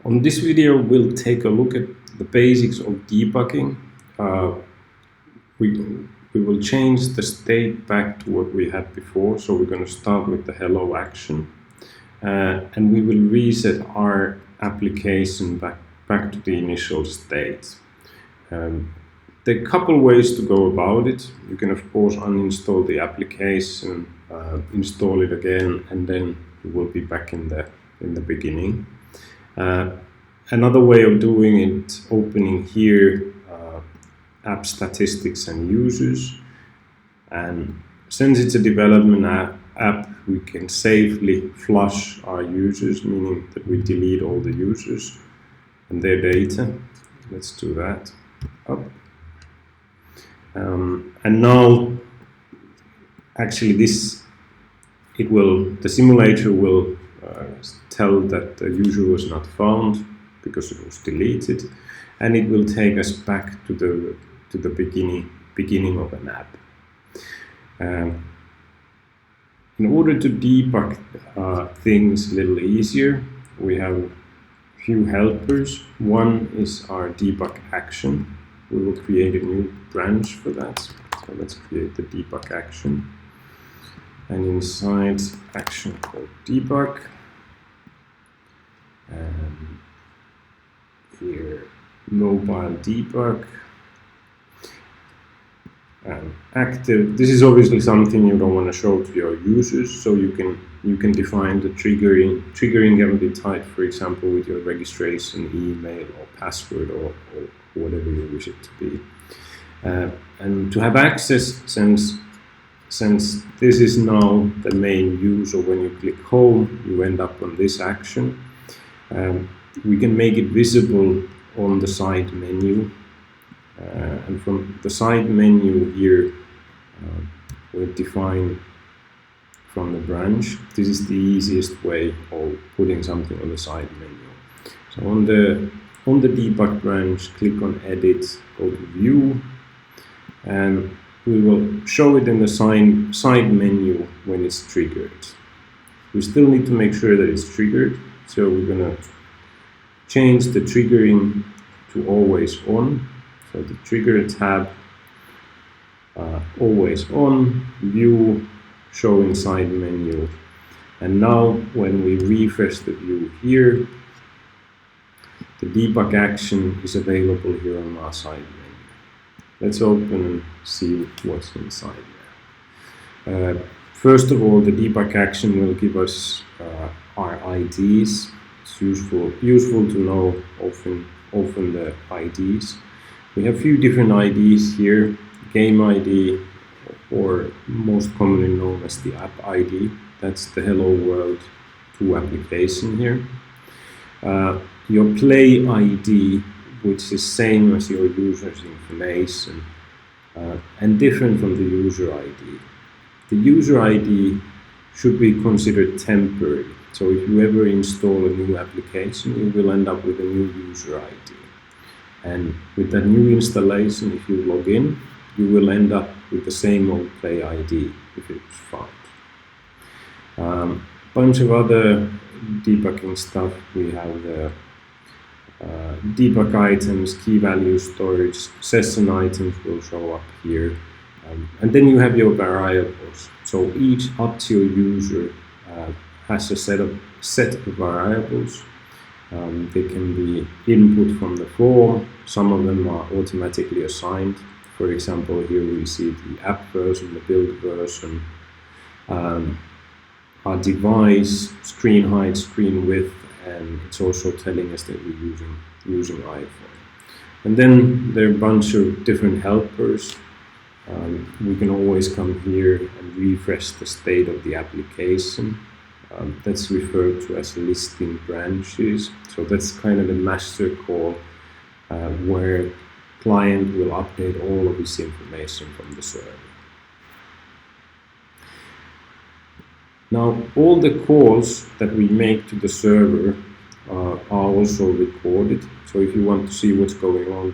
On this video, we'll take a look at the basics of debugging. We will change the state back to what we had before. So we're going to start with the hello action. And we will reset our application back to the initial state. There are a couple ways to go about it. You can, of course, uninstall the application, install it again, and then you will be back in the beginning. Another way of doing it, opening here app statistics and users, and since it's a development app, we can safely flush our users, meaning that we delete all the users and their data. Let's do that. Up. And now, actually, the simulator will tell that the user was not found because it was deleted, and it will take us back to the beginning of an app. In order to debug things a little easier, we have a few helpers. One is our debug action. We will create a new branch for that. So let's create the debug action. And inside action called debug, and here mobile debug, and active. This is obviously something you don't want to show to your users, so you can define the triggering. Triggering can be typed, for example, with your registration email or password or whatever you wish it to be. And to have access, since this is now the main user, when you click home, you end up on this action. We can make it visible on the side menu. And from the side menu here, we'll define from the branch. This is the easiest way of putting something on the side menu. So on the debug branch, click on edit, go to view, and we will show it in the side menu when it's triggered. We still need to make sure that it's triggered, so we're going to change the triggering to always on. So the trigger tab, always on, view, show inside menu. And now when we refresh the view here, the debug action is available here on our side menu. Let's open and see what's inside there. First of all, the debug action will give us our IDs. It's useful to know often the IDs. We have a few different IDs here. Game ID, or most commonly known as the app ID. That's the Hello World 2 application here. Your play ID, which is same as your user's information, and different from the user ID. The user ID should be considered temporary. So if you ever install a new application, you will end up with a new user ID. And with that new installation, if you log in, you will end up with the same old play ID if it's found. Bunch of other debugging stuff. We have the debug items, key value storage, session items will show up here. And then you have your variables. So each Appzio user has a set of variables. They can be input from the form. Some of them are automatically assigned. For example, here we see the app version, the build version, our device, screen height, screen width, and it's also telling us that we're using iPhone. And then there are a bunch of different helpers. We can always come here and refresh the state of the application. That's referred to as listing branches. So that's kind of a master call where client will update all of this information from the server. Now, all the calls that we make to the server are also recorded. So if you want to see what's going on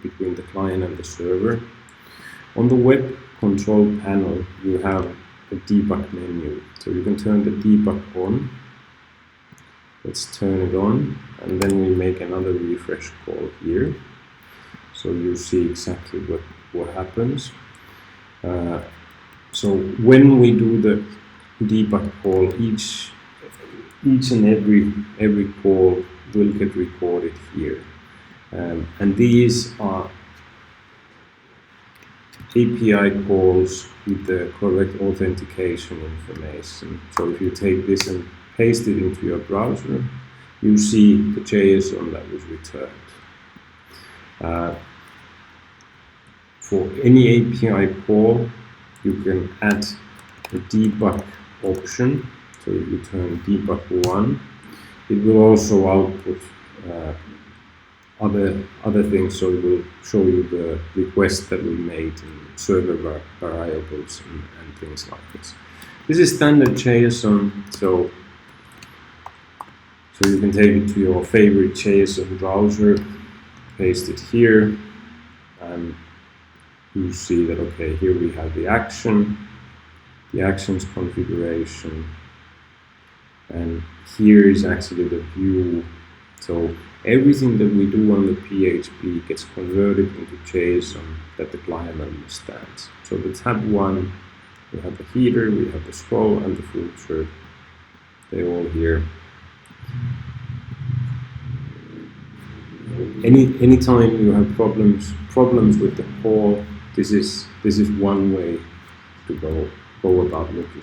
between the client and the server, on the web control panel, you have a debug menu. So you can turn the debug on, Let's turn it on, and then we make another refresh call here. So you see exactly what happens. So when we do the debug call, each and every call will get recorded here. And these are API calls with the correct authentication information. So if you take this and paste it into your browser, you see the JSON that was returned. For any API call, you can add a debug option. So if you turn debug 1, it will also output other things. So it will show you the request that we made in server variables and things like this. This is standard JSON, so you can take it to your favorite JSON browser, paste it here, and you see that, okay, here we have the actions configuration, and here is actually the view. So everything that we do on the PHP gets converted into JSON that the client understands. So the tab 1, we have the header, we have the scroll, and the footer. They're all here. Anytime you have problems with the call, this is one way to go about looking